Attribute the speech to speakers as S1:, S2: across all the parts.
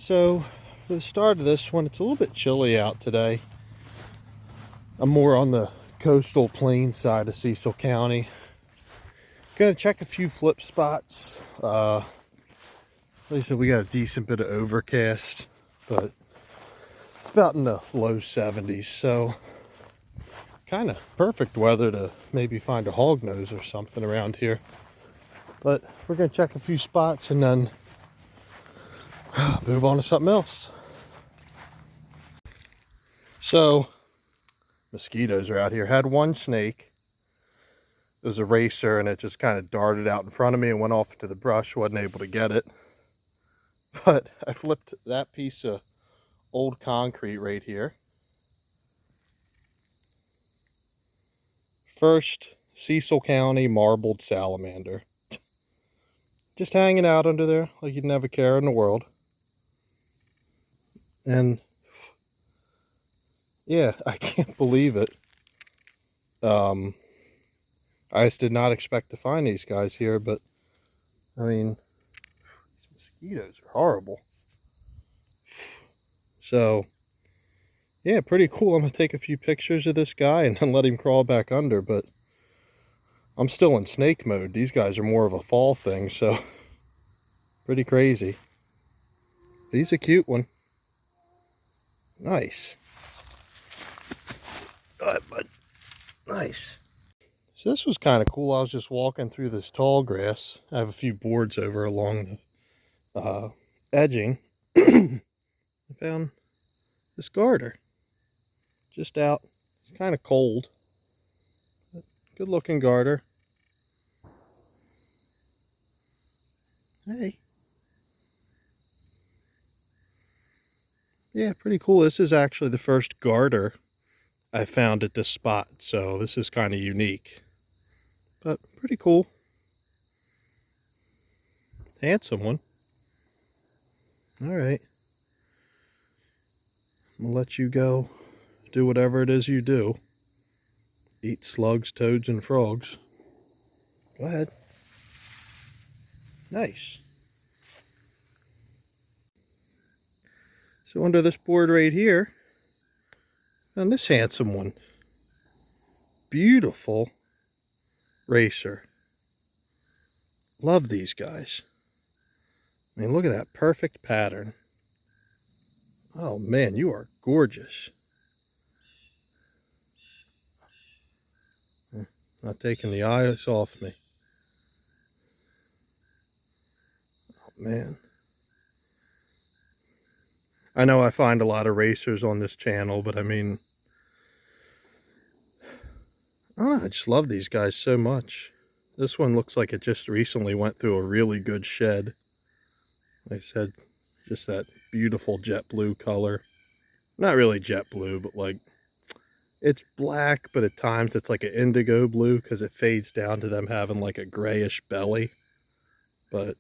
S1: So for the start of this one, it's a little bit chilly out today. I'm more on the coastal plain side of Cecil County. Gonna check a few flip spots. Like I said, we got a decent bit of overcast, but it's about in the low 70s, so kind of perfect weather to maybe find a hognose or something around here. But we're gonna check a few spots and then move on to something else. So mosquitoes are out here. Had one snake. It was a racer and it just kind of darted out in front of me and went off into the brush. Wasn't able to get it. But I flipped that piece of old concrete right here. First Cecil County marbled salamander. Just hanging out under there like you'd never care in the world. And yeah, I can't believe it. I just did not expect to find these guys here, but I mean, these mosquitoes are horrible. So yeah, pretty cool. I'm gonna take a few pictures of this guy and then let him crawl back under, but I'm still in snake mode. These guys are more of a fall thing, so pretty crazy. But he's a cute one. Nice. Go ahead, bud. Nice. So this was kind of cool. I was just walking through this tall grass. I have a few boards over along the edging. I found this garter just out. It's kind of cold. Good looking garter. Hey. Yeah, pretty cool. This is actually the first garter I found at this spot, so this is kind of unique. But pretty cool. Handsome one. Alright. I'm gonna let you go do whatever it is you do. Eat slugs, toads, and frogs. Go ahead. Nice. So under this board right here, and this handsome one. Beautiful racer. Love these guys. I mean, look at that perfect pattern. Oh man, you are gorgeous. Not taking the eyes off me. Oh man. I know I find a lot of racers on this channel, but I mean, I just love these guys so much. This one looks like it just recently went through a really good shed. Like I said, just that beautiful jet blue color. Not really jet blue, but like, it's black, but at times it's like an indigo blue because it fades down to them having like a grayish belly. But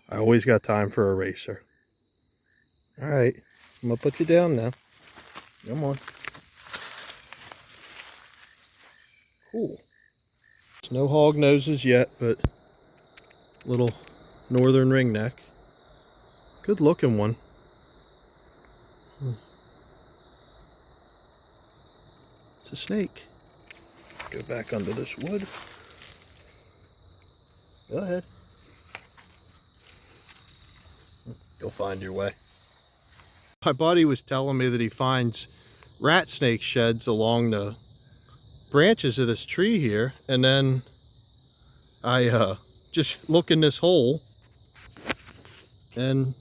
S1: I always got time for a racer. All right, I'm gonna put you down now. Come on. Cool. There's no hog noses yet, but little northern ringneck. Good looking one. It's a snake. Go back under this wood. Go ahead. You'll find your way. My buddy was telling me that he finds rat snake sheds along the branches of this tree here, and then I just look in this hole and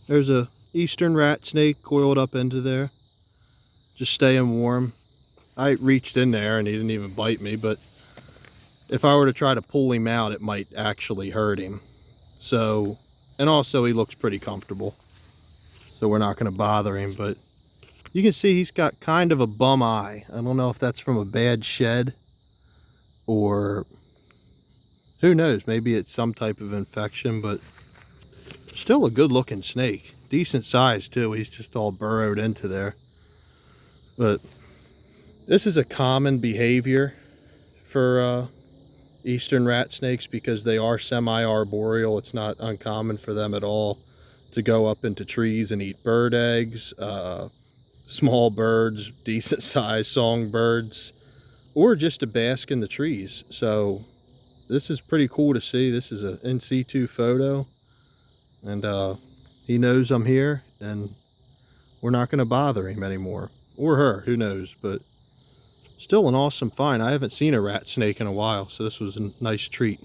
S1: there's a eastern rat snake coiled up into there, just staying warm. I reached in there and he didn't even bite me, but if I were to try to pull him out, it might actually hurt him. So, and also he looks pretty comfortable, so we're not going to bother him. But you can see he's got kind of a bum eye. I don't know if that's from a bad shed or who knows, maybe it's some type of infection, but still a good looking snake. Decent size too. He's just all burrowed into there. But this is a common behavior for eastern rat snakes because they are semi-arboreal. It's not uncommon for them at all to go up into trees and eat bird eggs, small birds, decent sized songbirds, or just to bask in the trees. So this is pretty cool to see. This is an in situ photo, and he knows I'm here, and we're not going to bother him anymore, or her, who knows. But still an awesome find. I haven't seen a rat snake in a while, so this was a nice treat.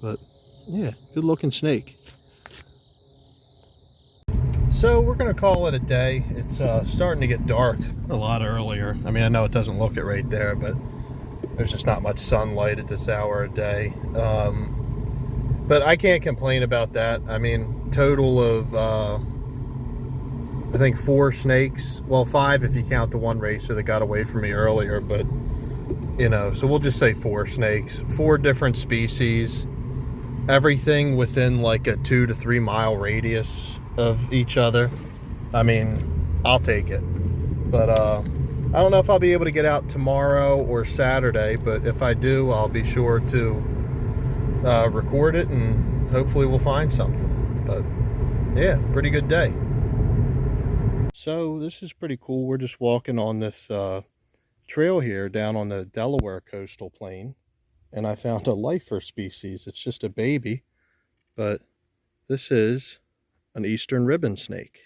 S1: But yeah, good looking snake. So we're gonna call it a day. It's starting to get dark a lot earlier. I mean, I know it doesn't look it right there, but there's just not much sunlight at this hour of day. But I can't complain about that. I mean, total of I think 4 snakes. Well, 5 if you count the one racer that got away from me earlier, but you know, so we'll just say 4 snakes, 4 different species, everything within like a 2 to 3 mile radius of each other. I mean, I'll take it. But I don't know if I'll be able to get out tomorrow or Saturday, but if I do, I'll be sure to record it, and hopefully we'll find something. But yeah, pretty good day. So this is pretty cool. We're just walking on this trail here down on the Delaware coastal plain, and I found a lifer species. It's just a baby, but this is an eastern ribbon snake.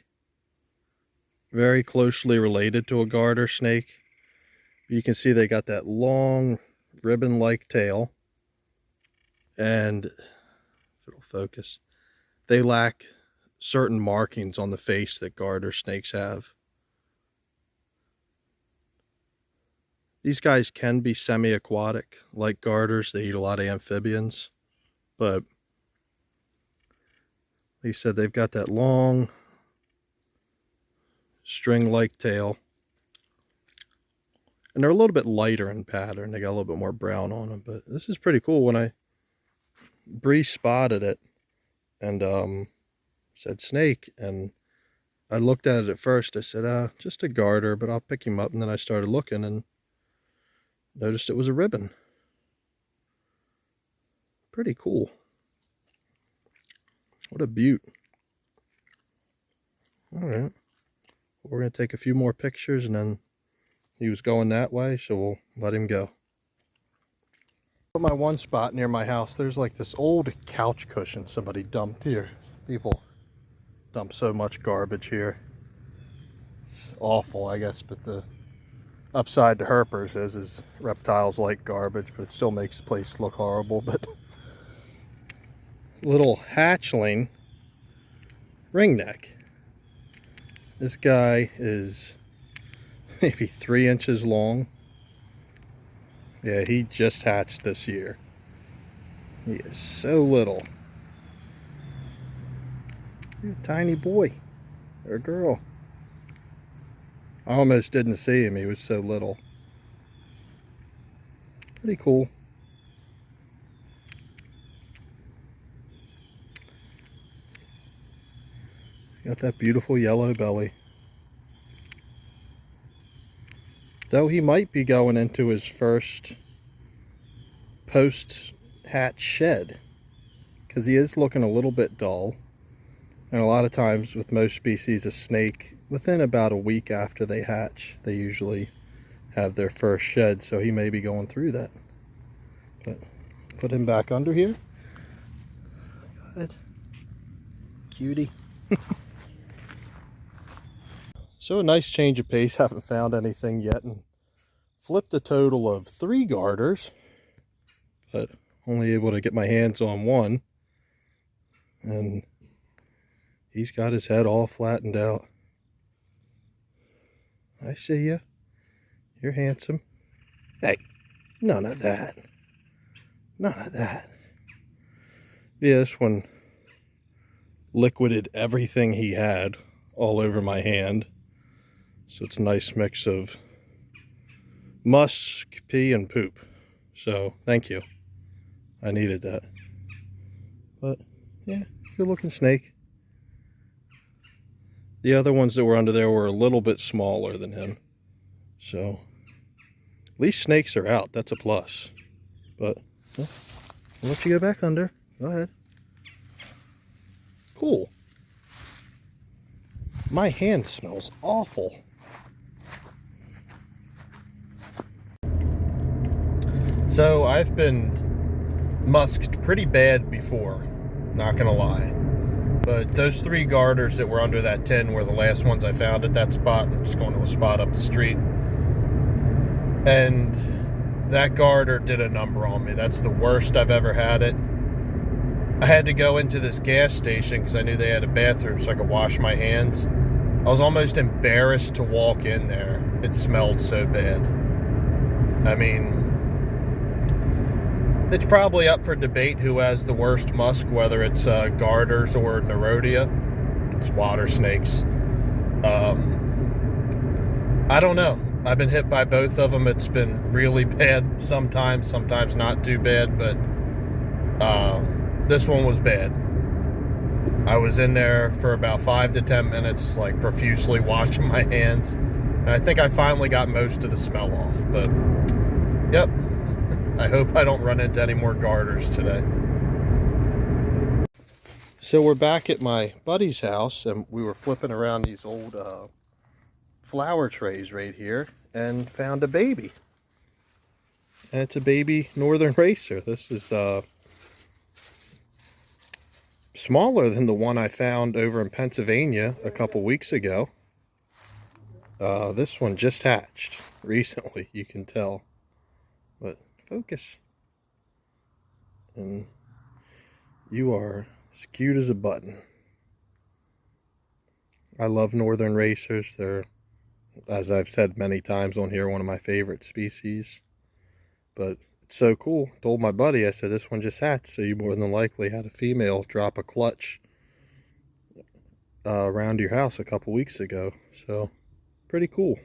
S1: Very closely related to a garter snake. You can see they got that long ribbon-like tail, and if it'll focus, they lack certain markings on the face that garter snakes have. These guys can be semi-aquatic like garters. They eat a lot of amphibians, but like I said, they've got that long string-like tail, and they're a little bit lighter in pattern. They got a little bit more brown on them, but this is pretty cool. When Bree spotted it and said snake, and I looked at it at first, I said, just a garter, but I'll pick him up. And then I started looking and noticed it was a ribbon. Pretty cool. What a beaut. All right, we're going to take a few more pictures, and then he was going that way, so we'll let him go. At my one spot near my house, there's like this old couch cushion somebody dumped here. People dump so much garbage here. It's awful, I guess, but the upside to herpers is reptiles like garbage, but it still makes the place look horrible. But little hatchling ringneck. This guy is maybe 3 inches long. Yeah, he just hatched this year. He is so little. He's a tiny boy or girl. I almost didn't see him, he was so little. Pretty cool. Got that beautiful yellow belly. Though he might be going into his first post-hatch shed, because he is looking a little bit dull. And a lot of times with most species of snake, within about a week after they hatch, they usually have their first shed, so he may be going through that. But put him back under here. Go ahead. Cutie. So a nice change of pace. Haven't found anything yet, and flipped a total of 3 garters, but only able to get my hands on one. And he's got his head all flattened out. I see ya. You're handsome. Hey, none of that. None of that. Yeah, this one liquided everything he had all over my hand. So it's a nice mix of musk, pee, and poop. So thank you. I needed that. But yeah, good looking snake. The other ones that were under there were a little bit smaller than him. So at least snakes are out. That's a plus. But Well, I'll let you go back under. Go ahead. Cool. My hand smells awful. So I've been musked pretty bad before, not gonna lie. But those 3 garters that were under that tin were the last ones I found at that spot. I'm just going to a spot up the street. And that garter did a number on me. That's the worst I've ever had it. I had to go into this gas station because I knew they had a bathroom so I could wash my hands. I was almost embarrassed to walk in there. It smelled so bad. I mean, it's probably up for debate who has the worst musk, whether it's garters or Nerodia. It's water snakes. I don't know. I've been hit by both of them. It's been really bad sometimes not too bad, but this one was bad. I was in there for about 5 to 10 minutes, like profusely washing my hands, and I think I finally got most of the smell off, but yep. I hope I don't run into any more garters today. So we're back at my buddy's house, and we were flipping around these old flower trays right here and found a baby. And it's a baby northern racer. This is smaller than the one I found over in Pennsylvania a couple weeks ago. This one just hatched recently, you can tell. But focus. And you are as cute as a button. I love northern racers. They're, as I've said many times on here, one of my favorite species. But it's so cool. Told my buddy, I said, this one just hatched, so you more than likely had a female drop a clutch around your house a couple weeks ago. So, pretty cool.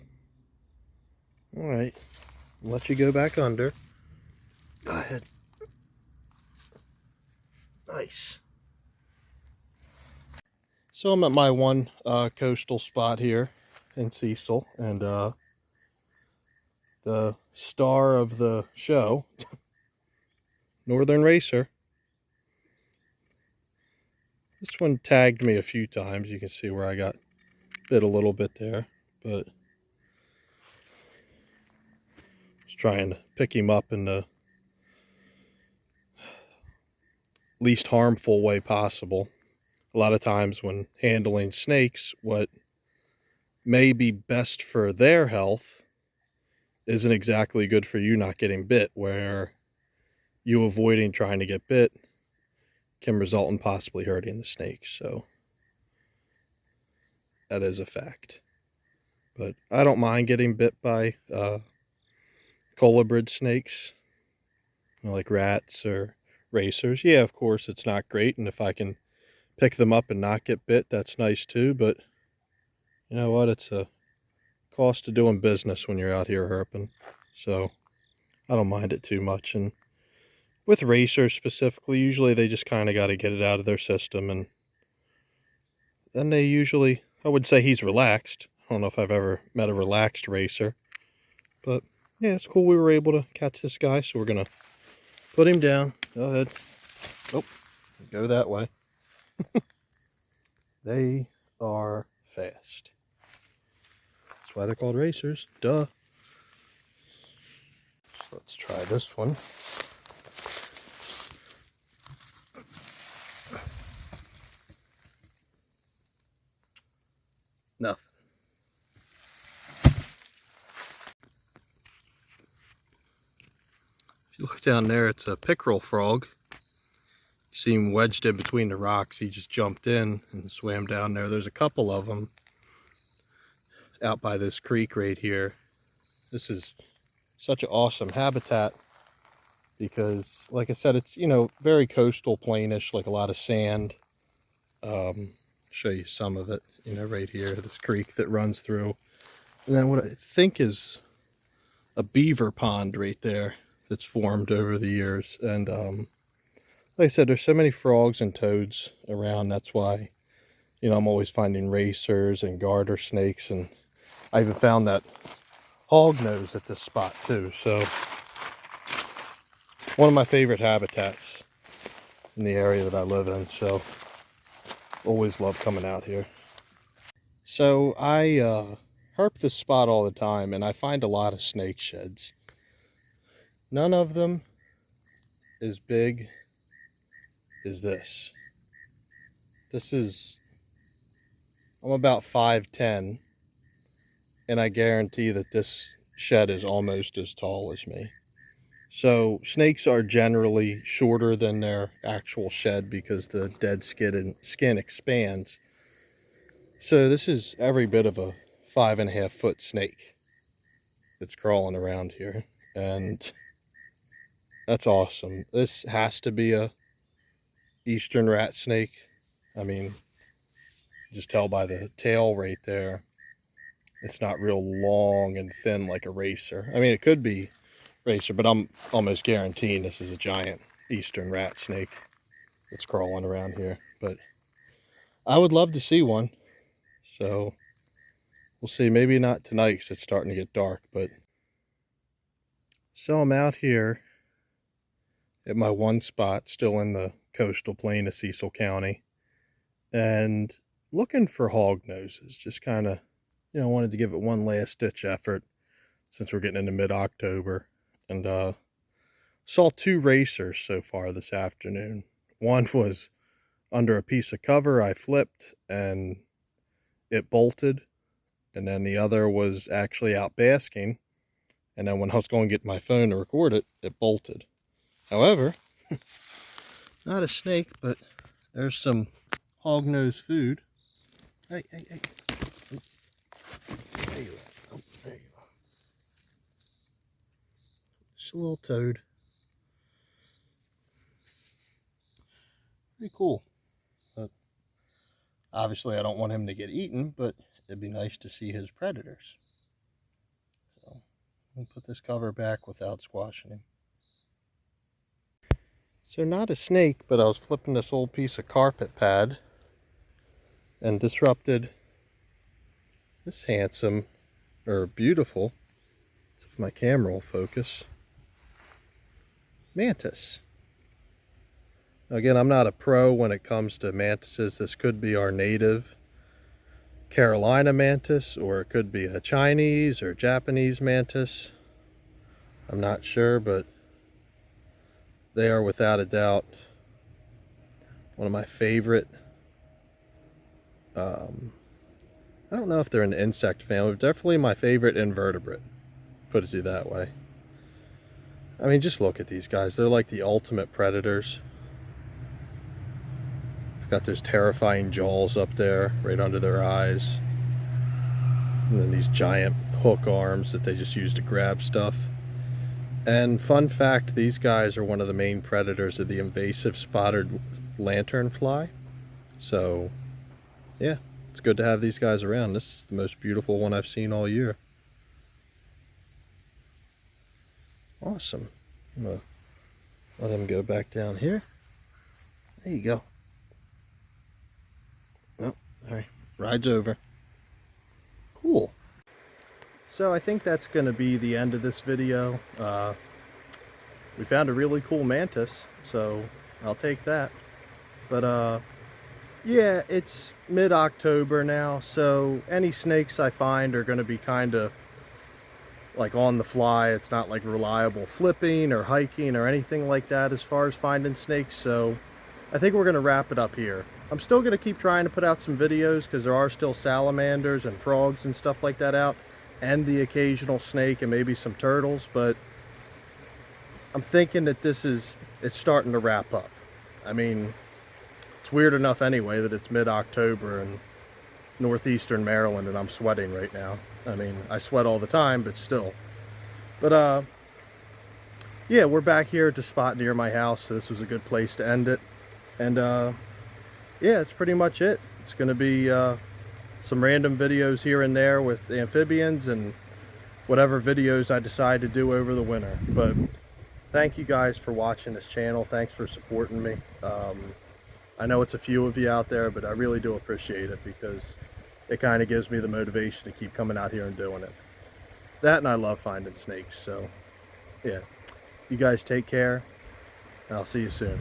S1: Alright, I'll let you go back under. Go ahead. Nice. So I'm at my one coastal spot here in Cecil, and the star of the show, Northern Racer. This one tagged me a few times. You can see where I got bit a little bit there, but I was trying to pick him up in the least harmful way possible. A lot of times when handling snakes, what may be best for their health isn't exactly good for you not getting bit, where you avoiding trying to get bit can result in possibly hurting the snake. So that is a fact. But I don't mind getting bit by colobrid snakes, like rats or racers. Yeah, of course it's not great, and if I can pick them up and not get bit, that's nice too, but you know what, it's a cost of doing business when you're out here herping, so I don't mind it too much. And with racers specifically, usually they just kind of got to get it out of their system, and then they usually, I would say he's relaxed. I don't know if I've ever met a relaxed racer, but yeah, it's cool we were able to catch this guy, so we're gonna put him down. Go ahead. Oh, go that way. They are fast. That's why they're called racers. Duh. So let's try this one. Nothing. If you look down there, it's a pickerel frog. See him wedged in between the rocks. He just jumped in and swam down there. There's a couple of them out by this creek right here. This is such an awesome habitat because, like I said, it's, you know, very coastal, plainish, like a lot of sand. Show you some of it, you know, right here, this creek that runs through. And then what I think is a beaver pond right there that's formed over the years. And like I said, there's so many frogs and toads around. That's why, you know, I'm always finding racers and garter snakes, and I even found that hog nose at this spot too. So one of my favorite habitats in the area that I live in, so always love coming out here. So I herp this spot all the time, and I find a lot of snake sheds. None of them as big as this. I'm about 5'10", and I guarantee that this shed is almost as tall as me. So snakes are generally shorter than their actual shed because the dead skin expands. So this is every bit of a 5.5 foot snake that's crawling around here, and that's awesome. This has to be a eastern rat snake. I mean, just tell by the tail right there. It's not real long and thin like a racer. I mean, it could be racer, but I'm almost guaranteeing this is a giant eastern rat snake that's crawling around here. But I would love to see one. So we'll see. Maybe not tonight because it's starting to get dark. But so I'm out here at my one spot, still in the coastal plain of Cecil County, and looking for hog noses. Just kind of, wanted to give it one last ditch effort since we're getting into mid-October. And saw 2 racers so far this afternoon. One was under a piece of cover I flipped and it bolted, and then the other was actually out basking, and then when I was going to get my phone to record it, it bolted. However, not a snake, but there's some hognose food. Hey. Oh, there you go. Oh, there you go. Just a little toad. Pretty cool. But obviously I don't want him to get eaten, but it'd be nice to see his predators. So I'll put this cover back without squashing him. So not a snake, but I was flipping this old piece of carpet pad and disrupted this handsome, or beautiful, if my camera will focus, mantis. Again, I'm not a pro when it comes to mantises. This could be our native Carolina mantis, or it could be a Chinese or Japanese mantis. I'm not sure, but they are without a doubt one of my favorite. I don't know if they're an insect family, but definitely my favorite invertebrate. Put it that way. I mean, just look at these guys. They're like the ultimate predators. They've got those terrifying jaws up there, right under their eyes. And then these giant hook arms that they just use to grab stuff. And fun fact, these guys are one of the main predators of the invasive spotted lanternfly. So, yeah, it's good to have these guys around. This is the most beautiful one I've seen all year. Awesome. I'm going to let him go back down here. There you go. Oh, all right. Ride's over. Cool. So I think that's going to be the end of this video. We found a really cool mantis, so I'll take that. But yeah, it's mid-October now, so any snakes I find are going to be kind of like on the fly. It's not like reliable flipping or hiking or anything like that as far as finding snakes. So I think we're going to wrap it up here. I'm still going to keep trying to put out some videos because there are still salamanders and frogs and stuff like that out, and the occasional snake and maybe some turtles, but I'm thinking that it's starting to wrap up. I mean, it's weird enough anyway that it's mid-October in northeastern Maryland and I'm sweating right now. I mean, I sweat all the time, but still. But yeah, we're back here at a spot near my house, so this was a good place to end it. And yeah, it's pretty much it. It's going to be some random videos here and there with amphibians and whatever videos I decide to do over the winter. But thank you guys for watching this channel. Thanks for supporting me. I know it's a few of you out there, but I really do appreciate it because it kind of gives me the motivation to keep coming out here and doing it. That, and I love finding snakes. So yeah, you guys take care. I'll see you soon.